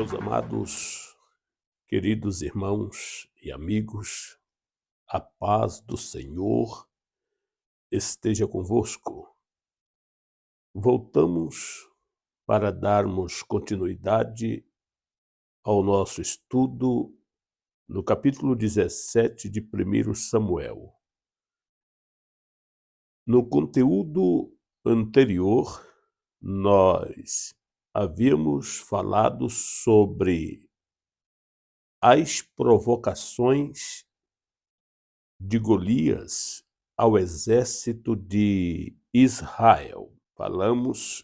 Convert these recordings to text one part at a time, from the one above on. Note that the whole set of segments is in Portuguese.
Meus amados, queridos irmãos e amigos, a paz do Senhor esteja convosco. Voltamos para darmos continuidade ao nosso estudo no capítulo 17 de 1 Samuel. No conteúdo anterior, nós havíamos falado sobre as provocações de Golias ao exército de Israel. Falamos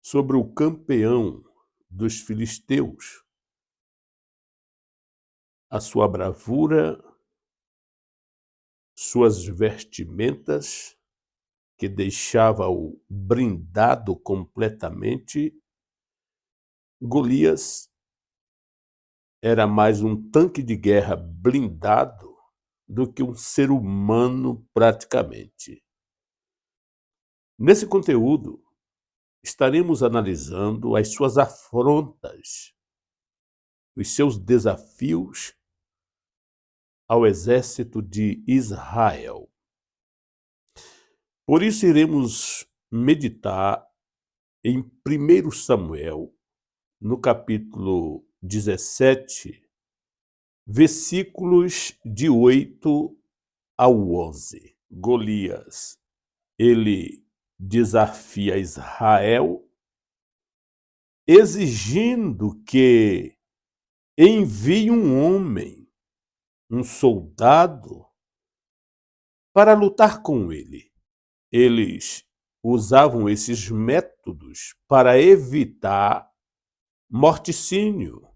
sobre o campeão dos filisteus, a sua bravura, suas vestimentas, que deixava-o brindado completamente. Golias era mais um tanque de guerra blindado do que um ser humano praticamente. Nesse conteúdo, estaremos analisando as suas afrontas, os seus desafios ao exército de Israel. Por isso iremos meditar em 1 Samuel, no capítulo 17, versículos de 8 ao 11. Golias, ele desafia Israel, exigindo que envie um homem, um soldado, para lutar com ele. Eles usavam esses métodos para evitar morticínio,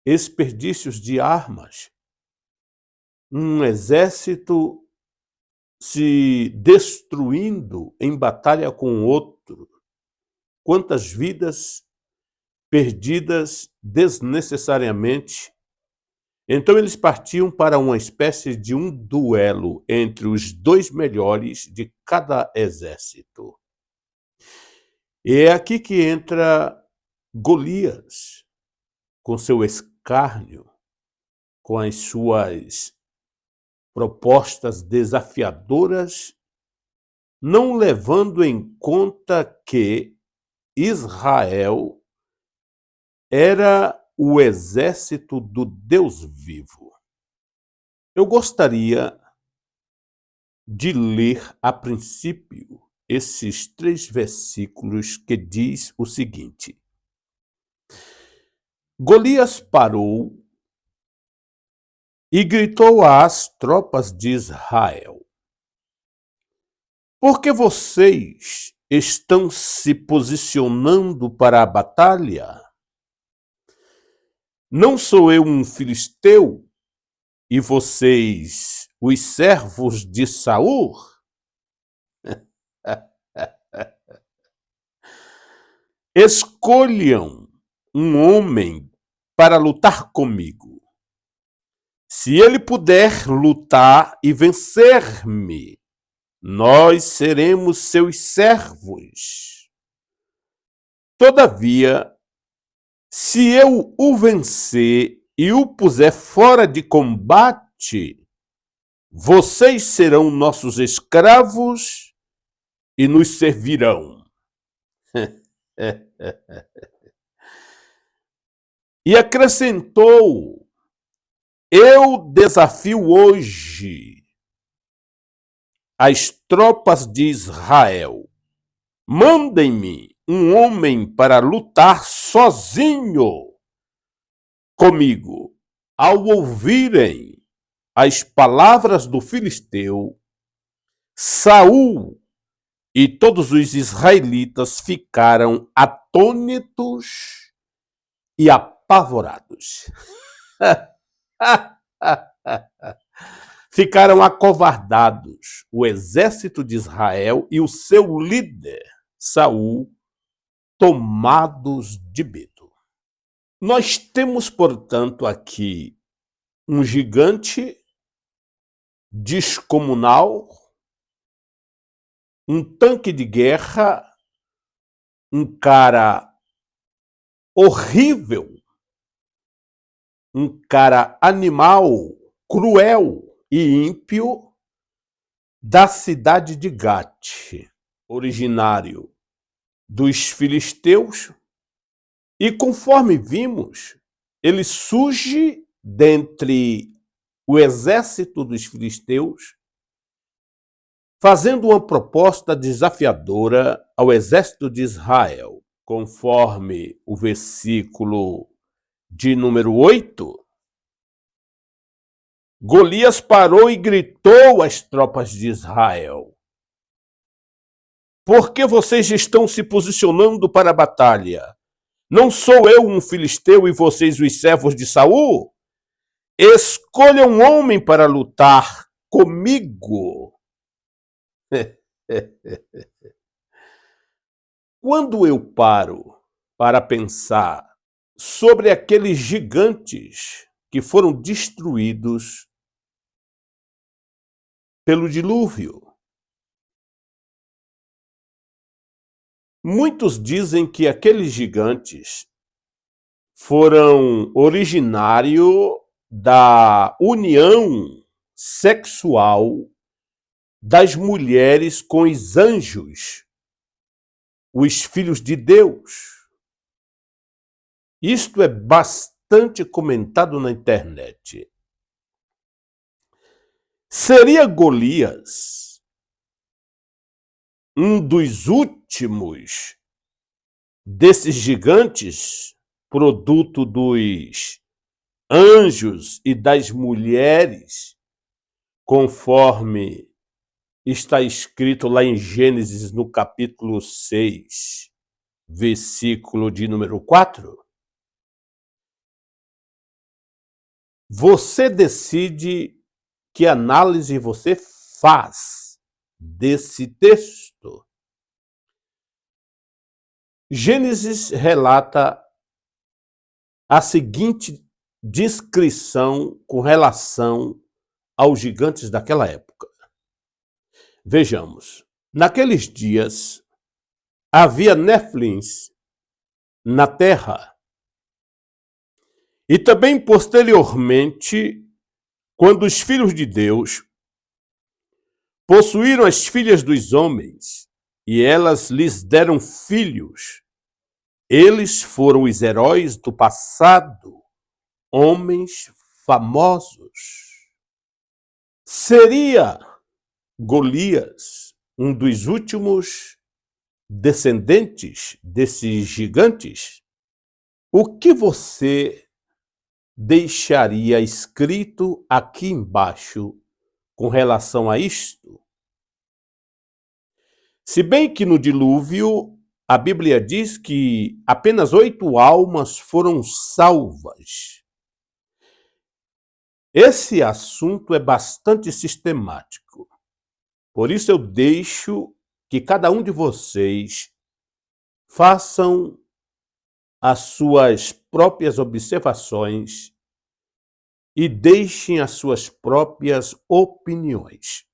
desperdícios de armas, um exército se destruindo em batalha com outro. Quantas vidas perdidas desnecessariamente. Então eles partiam para uma espécie de um duelo entre os dois melhores de cada exército. E é aqui que entra Golias, com seu escárnio, com as suas propostas desafiadoras, não levando em conta que Israel era o exército do Deus vivo. Eu gostaria de ler a princípio esses 3 versículos que diz o seguinte: Golias parou e gritou às tropas de Israel: por que vocês estão se posicionando para a batalha? Não sou eu um filisteu e vocês os servos de Saul? Escolham um homem para lutar comigo. Se ele puder lutar e vencer-me, nós seremos seus servos. Todavia, se eu o vencer e o puser fora de combate, vocês serão nossos escravos e nos servirão. E acrescentou: eu desafio hoje as tropas de Israel. Mandem-me um homem para lutar sozinho comigo. Ao ouvirem as palavras do filisteu, Saul e todos os israelitas ficaram atônitos e apavorados. Ficaram acovardados o exército de Israel e o seu líder, Saul, tomados de medo. Nós temos, portanto, aqui um gigante descomunal, um tanque de guerra um cara horrível, um cara animal, cruel e ímpio da cidade de Gate, originário dos filisteus, e conforme vimos, ele surge dentre o exército dos filisteus, fazendo uma proposta desafiadora ao exército de Israel, conforme o versículo de número 8. Golias parou e gritou às tropas de Israel: por que vocês estão se posicionando para a batalha? Não sou eu um filisteu e vocês os servos de Saul? Escolha um homem para lutar comigo. Quando eu paro para pensar sobre aqueles gigantes que foram destruídos pelo dilúvio, muitos dizem que aqueles gigantes foram originários da união sexual das mulheres com os anjos, os filhos de Deus. Isto é bastante comentado na internet. Seria Golias um dos últimos desses gigantes, produto dos anjos e das mulheres, conforme está escrito lá em Gênesis, no capítulo 6, versículo de número 4? Você decide que análise você faz desse texto. Gênesis relata a seguinte descrição com relação aos gigantes daquela época. Vejamos, naqueles dias havia Néfilins na terra. E também posteriormente, quando os filhos de Deus possuíram as filhas dos homens e elas lhes deram filhos, eles foram os heróis do passado, homens famosos. Seria Golias um dos últimos descendentes desses gigantes? O que você deixaria escrito aqui embaixo com relação a isto? Se bem que no dilúvio, a Bíblia diz que apenas 8 almas foram salvas. Esse assunto é bastante sistemático. Por isso eu deixo que cada um de vocês façam as suas próprias observações e deixem as suas próprias opiniões.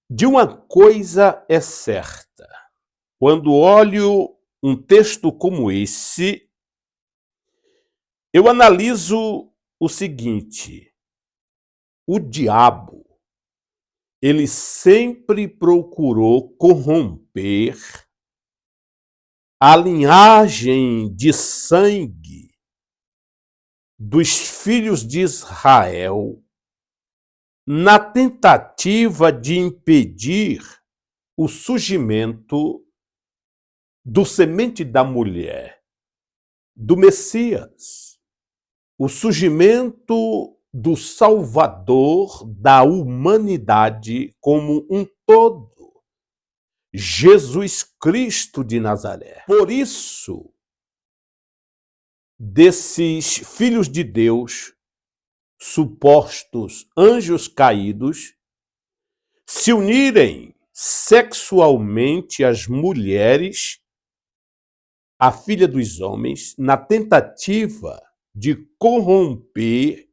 De uma coisa é certa, quando olho um texto como esse, eu analiso o seguinte: o diabo, ele sempre procurou corromper a linhagem de sangue dos filhos de Israel, na tentativa de impedir o surgimento do semente da mulher, do Messias, o surgimento do Salvador da humanidade como um todo, Jesus Cristo de Nazaré. Por isso, desses filhos de Deus, supostos anjos caídos, se unirem sexualmente às mulheres, a filha dos homens, na tentativa de corromper,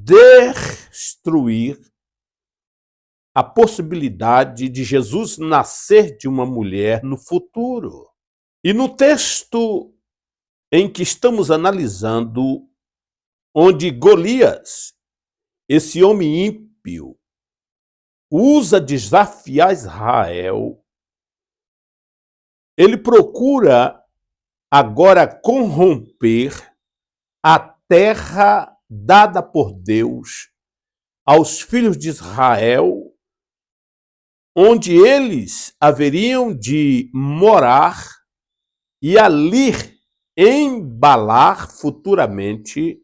destruir a possibilidade de Jesus nascer de uma mulher no futuro. E no texto em que estamos analisando, onde Golias, esse homem ímpio, usa desafiar Israel, ele procura agora corromper a terra dada por Deus aos filhos de Israel, onde eles haveriam de morar e ali embalar futuramente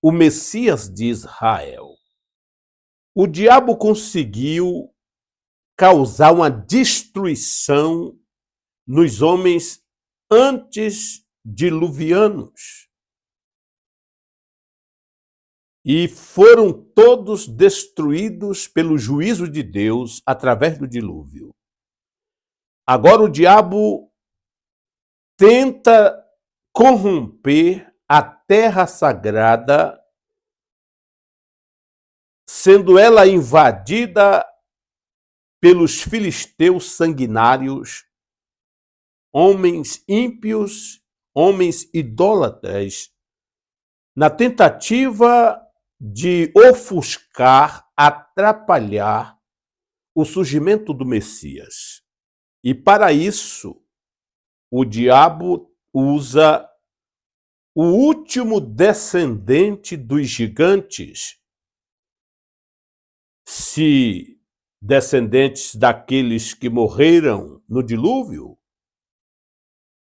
o Messias de Israel. O diabo conseguiu causar uma destruição nos homens antes diluvianos. E foram todos destruídos pelo juízo de Deus através do dilúvio. Agora o diabo tenta corromper a terra sagrada, sendo ela invadida pelos filisteus sanguinários, homens ímpios, homens idólatras, na tentativa de ofuscar, atrapalhar o surgimento do Messias. E para isso, o diabo usa o último descendente dos gigantes, se descendentes daqueles que morreram no dilúvio,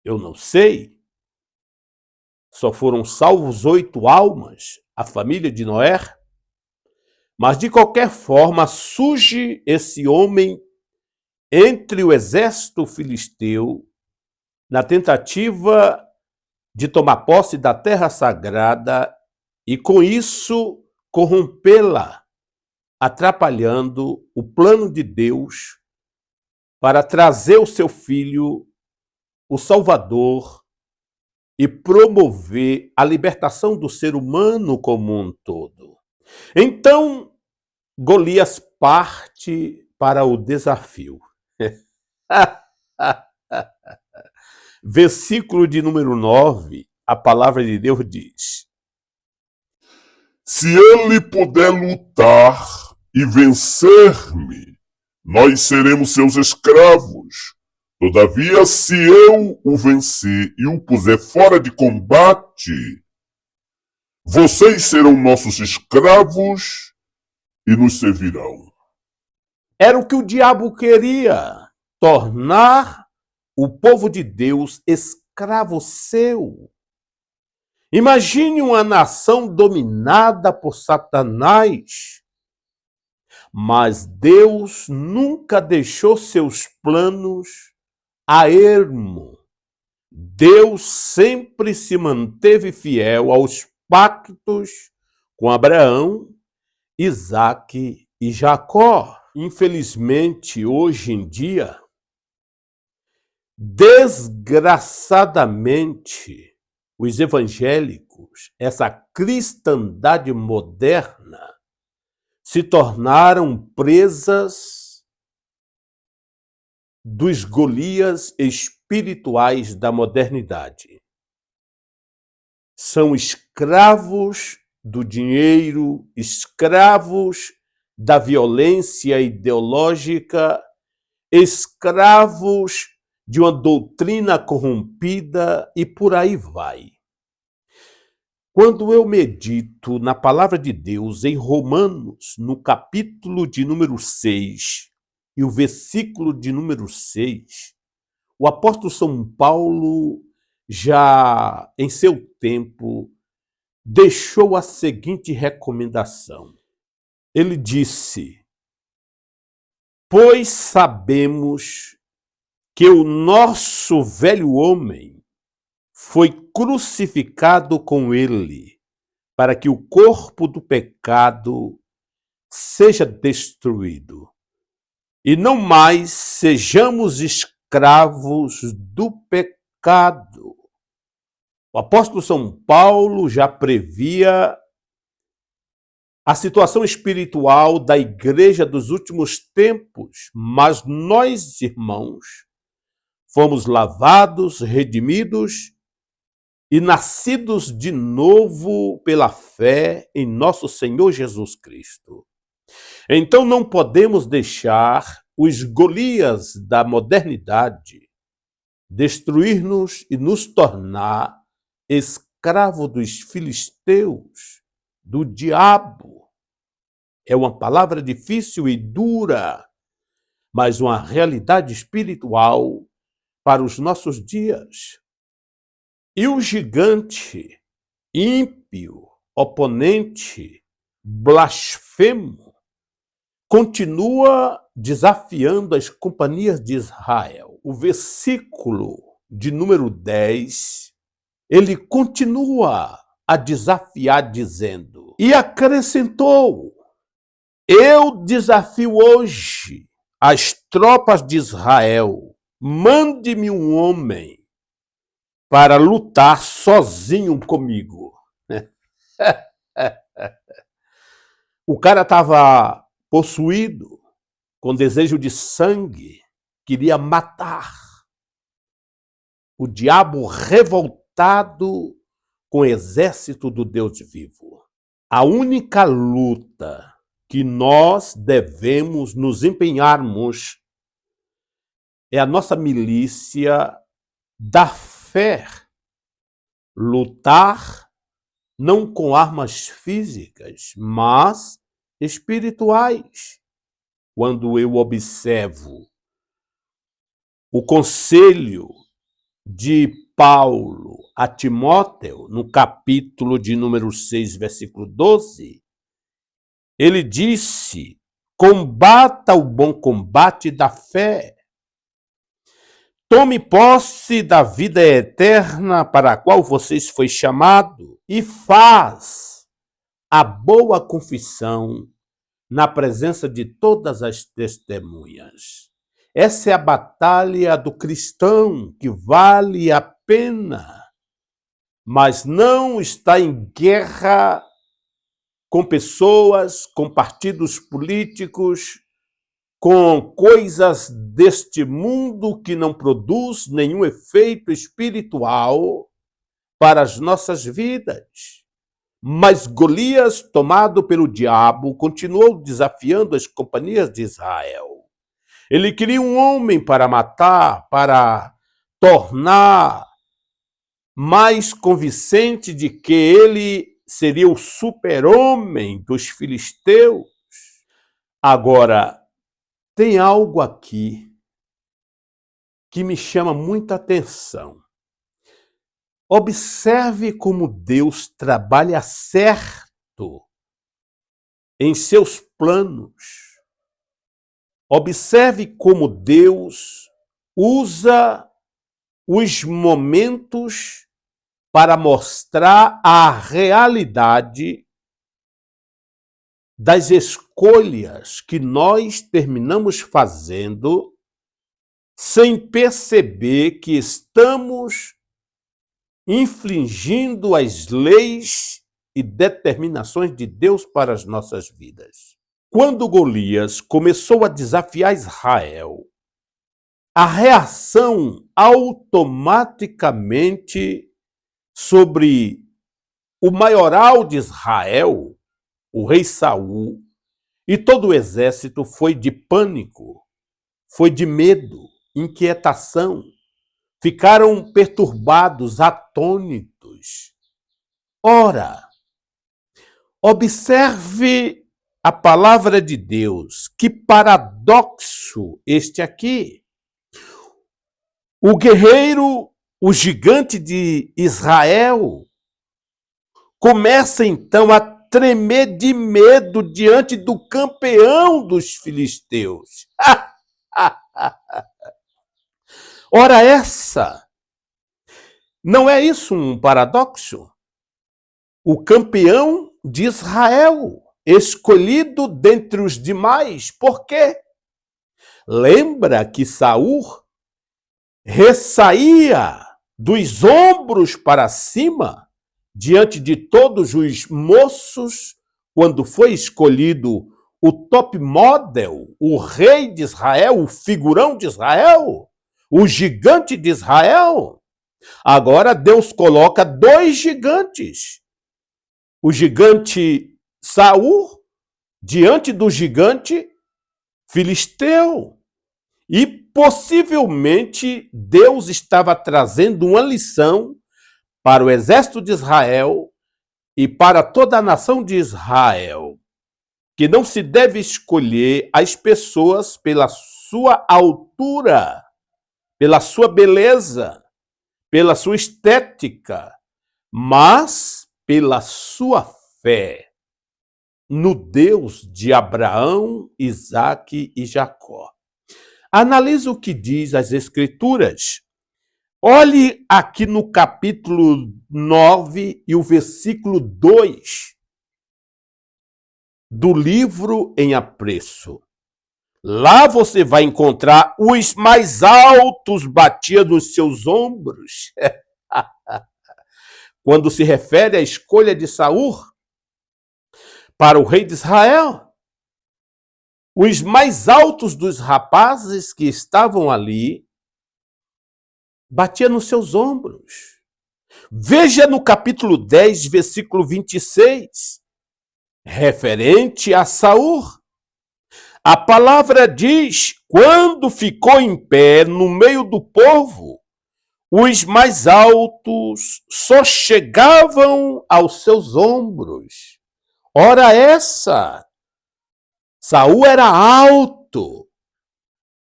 eu não sei. Só foram salvos 8 almas, a família de Noé. Mas, de qualquer forma, surge esse homem entre o exército filisteu na tentativa de tomar posse da terra sagrada e, com isso, corrompê-la, atrapalhando o plano de Deus para trazer o seu filho, o Salvador, e promover a libertação do ser humano como um todo. Então, Golias parte para o desafio. Versículo de número 9, a palavra de Deus diz: Se ele puder lutar e vencer-me, nós seremos seus escravos. Todavia, se eu o vencer e o puser fora de combate, vocês serão nossos escravos e nos servirão. Era o que o diabo queria, tornar o povo de Deus escravo seu. Imagine uma nação dominada por Satanás. Mas Deus nunca deixou seus planos a ermo. Deus sempre se manteve fiel aos pactos com Abraão, Isaque e Jacó. Infelizmente, hoje em dia, desgraçadamente, os evangélicos, essa cristandade moderna, se tornaram presas dos Golias espirituais da modernidade. São escravos do dinheiro, escravos da violência ideológica, escravos de uma doutrina corrompida e por aí vai. Quando eu medito na palavra de Deus em Romanos, no capítulo de número 6 e o versículo de número 6, o apóstolo São Paulo, já em seu tempo, deixou a seguinte recomendação. Ele disse: pois sabemos que o nosso velho homem foi crucificado com ele, para que o corpo do pecado seja destruído, e não mais sejamos escravos do pecado. O apóstolo São Paulo já previa a situação espiritual da igreja dos últimos tempos, mas nós, irmãos, fomos lavados, redimidos e nascidos de novo pela fé em nosso Senhor Jesus Cristo. Então não podemos deixar os Golias da modernidade destruir-nos e nos tornar escravo dos filisteus, do diabo. É uma palavra difícil e dura, mas uma realidade espiritual para os nossos dias. E o gigante, ímpio, oponente, blasfemo, continua desafiando as companhias de Israel. O versículo de número 10, ele continua a desafiar dizendo, e acrescentou, eu desafio hoje as tropas de Israel, mande-me um homem para lutar sozinho comigo. O cara estava possuído, com desejo de sangue, queria matar. O diabo revoltado com o exército do Deus vivo. A única luta que nós devemos nos empenharmos é a nossa milícia da fé. Lutar não com armas físicas, mas espirituais. Quando eu observo o conselho de Paulo a Timóteo, no capítulo de número 6, versículo 12, ele disse, combata o bom combate da fé, tome posse da vida eterna para a qual vocês foi chamado e faz a boa confissão na presença de todas as testemunhas. Essa é a batalha do cristão que vale a pena, mas não está em guerra com pessoas, com partidos políticos, com coisas deste mundo que não produz nenhum efeito espiritual para as nossas vidas. Mas Golias, tomado pelo diabo, continuou desafiando as companhias de Israel. Ele queria um homem para matar, para tornar mais convincente de que ele seria o super-homem dos filisteus. Agora, tem algo aqui que me chama muita atenção. Observe como Deus trabalha certo em seus planos. Observe como Deus usa os momentos para mostrar a realidade das escolhas que nós terminamos fazendo sem perceber que estamos infringindo as leis e determinações de Deus para as nossas vidas. Quando Golias começou a desafiar Israel, a reação automaticamente sobre o maioral de Israel, o rei Saul, e todo o exército foi de pânico, foi de medo, inquietação. Ficaram perturbados, atônitos. Ora, observe a palavra de Deus. Que paradoxo este aqui. O guerreiro, o gigante de Israel, começa então a tremer de medo diante do campeão dos filisteus. Ora essa, não é isso um paradoxo? O campeão de Israel, escolhido dentre os demais, por quê? Lembra que Saul ressaía dos ombros para cima diante de todos os moços, quando foi escolhido o top model, o rei de Israel, o figurão de Israel, o gigante de Israel, agora Deus coloca dois gigantes. O gigante Saul diante do gigante filisteu. E possivelmente Deus estava trazendo uma lição para o exército de Israel e para toda a nação de Israel, que não se deve escolher as pessoas pela sua altura, pela sua beleza, pela sua estética, mas pela sua fé no Deus de Abraão, Isaque e Jacó. Analise o que diz as Escrituras. Olhe aqui no capítulo 9 e o versículo 2 do livro Em Apreço. Lá você vai encontrar os mais altos batiam nos seus ombros. Quando se refere à escolha de Saul para o rei de Israel, os mais altos dos rapazes que estavam ali batiam nos seus ombros. Veja no capítulo 10, versículo 26, referente a Saul. A palavra diz: quando ficou em pé no meio do povo, os mais altos só chegavam aos seus ombros. Ora essa, Saul era alto.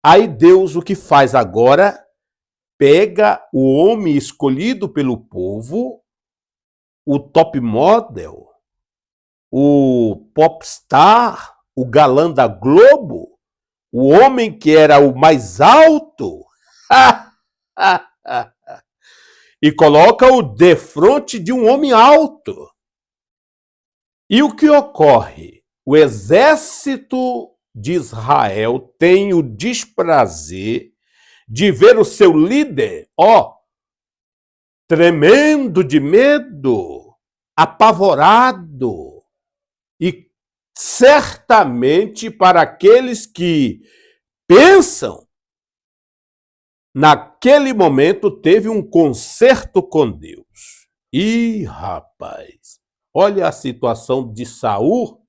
Aí Deus o que faz agora? Pega o homem escolhido pelo povo, o top model, o popstar, o galã da Globo, o homem que era o mais alto, e coloca-o defronte de um homem alto. E o que ocorre? O exército de Israel tem o desprazer de ver o seu líder, tremendo de medo, apavorado. E certamente para aqueles que pensam, naquele momento teve um concerto com Deus. Ih, rapaz, olha a situação de Saul,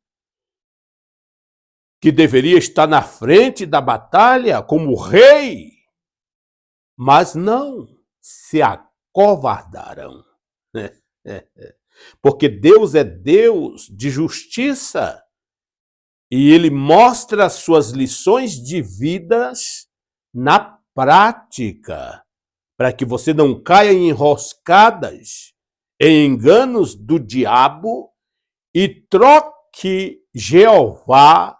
que deveria estar na frente da batalha como rei, mas não, se acovardaram. Porque Deus é Deus de justiça e Ele mostra as suas lições de vidas na prática, para que você não caia em enroscadas, em enganos do diabo e troque Jeová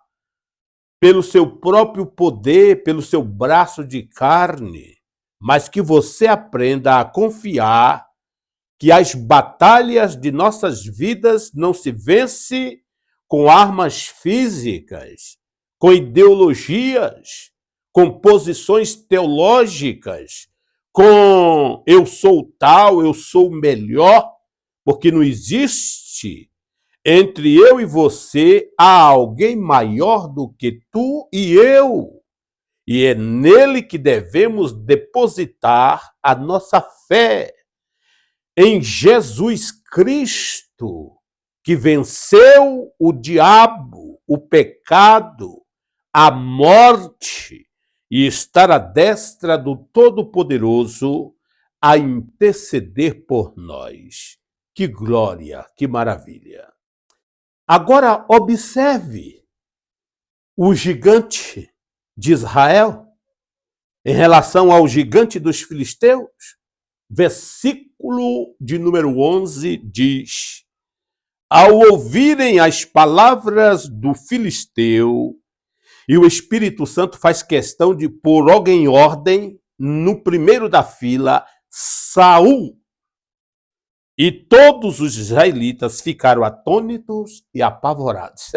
pelo seu próprio poder, pelo seu braço de carne, mas que você aprenda a confiar que as batalhas de nossas vidas não se vence com armas físicas, com ideologias, com posições teológicas, com eu sou tal, eu sou melhor, porque não existe entre eu e você há alguém maior do que tu e eu. E é nele que devemos depositar a nossa fé, em Jesus Cristo, que venceu o diabo, o pecado, a morte, e estar à destra do Todo-Poderoso a interceder por nós. Que glória, que maravilha! Agora observe o gigante de Israel em relação ao gigante dos filisteus. Versículo de número 11 diz: ao ouvirem as palavras do filisteu, e o Espírito Santo faz questão de pôr logo em ordem, no primeiro da fila, Saul. E todos os israelitas ficaram atônitos e apavorados.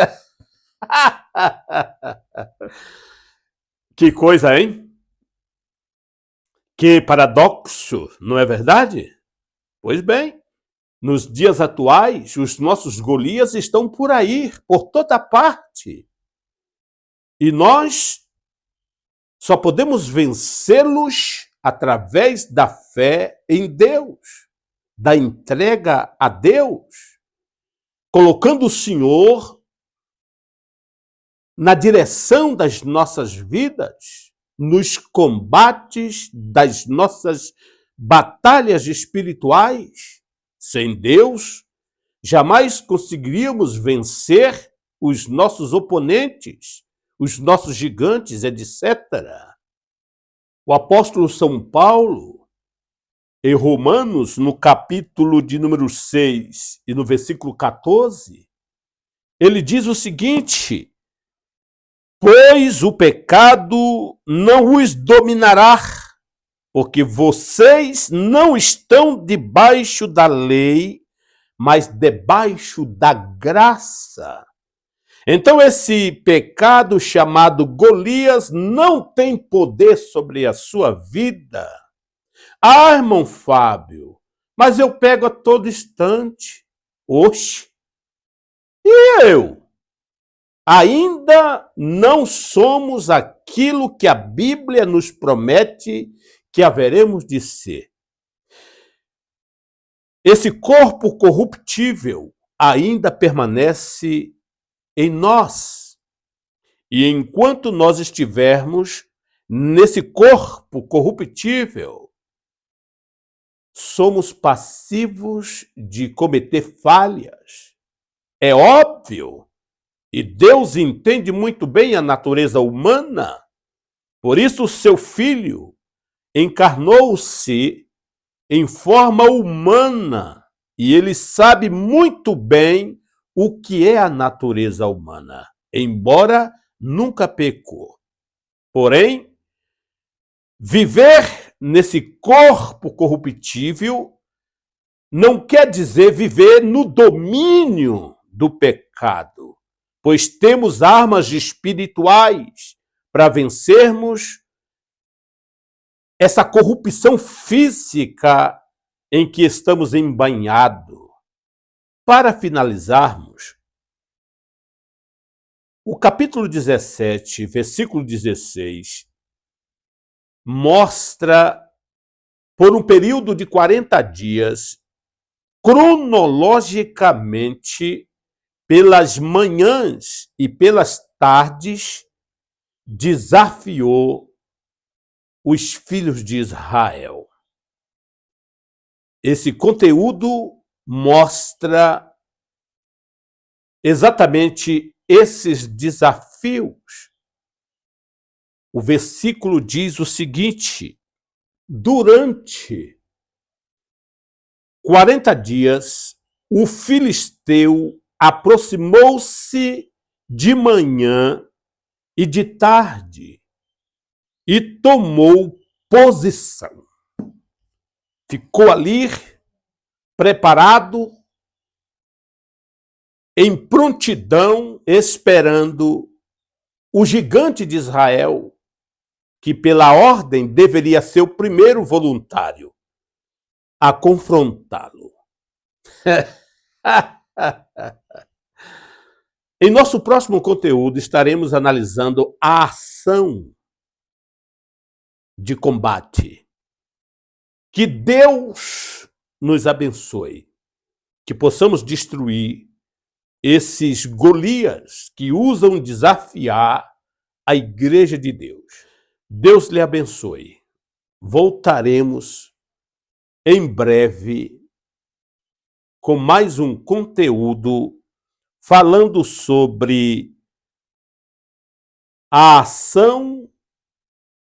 Que coisa, hein? Que paradoxo, não é verdade? Pois bem, Nos dias atuais, os nossos Golias estão por aí, por toda parte. E nós só podemos vencê-los através da fé em Deus, da entrega a Deus, colocando o Senhor na direção das nossas vidas, nos combates das nossas batalhas espirituais. Sem Deus, jamais conseguiríamos vencer os nossos oponentes, os nossos gigantes, etc. O apóstolo São Paulo, em Romanos, no capítulo de número 6 e no versículo 14, ele diz o seguinte: pois o pecado não os dominará, porque vocês não estão debaixo da lei, mas debaixo da graça. Então esse pecado chamado Golias não tem poder sobre a sua vida. Ah, irmão Fábio, mas eu pego a todo instante. Oxe, e eu? Ainda não somos aquilo que a Bíblia nos promete que haveremos de ser. Esse corpo corruptível ainda permanece em nós. E enquanto nós estivermos nesse corpo corruptível, somos passivos de cometer falhas. É óbvio. E Deus entende muito bem a natureza humana. Por isso o seu Filho encarnou-se em forma humana. E ele sabe muito bem o que é a natureza humana, embora nunca pecou. Porém, viver nesse corpo corruptível não quer dizer viver no domínio do pecado, pois temos armas espirituais para vencermos essa corrupção física em que estamos embanhados. Para finalizarmos, o capítulo 17, versículo 16, mostra, por um período de 40 dias, cronologicamente, pelas manhãs e pelas tardes, desafiou os filhos de Israel. Esse conteúdo mostra exatamente esses desafios. O versículo diz o seguinte: durante 40 dias, o filisteu aproximou-se de manhã e de tarde e tomou posição. Ficou ali preparado, em prontidão, esperando o gigante de Israel, que pela ordem deveria ser o primeiro voluntário a confrontá-lo. Em nosso próximo conteúdo, estaremos analisando a ação de combate. Que Deus nos abençoe, que possamos destruir esses Golias que usam desafiar a Igreja de Deus. Deus lhe abençoe. Voltaremos em breve com mais um conteúdo falando sobre a ação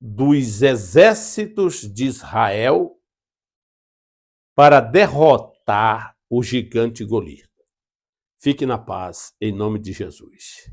dos exércitos de Israel para derrotar o gigante Golias. Fique na paz, em nome de Jesus.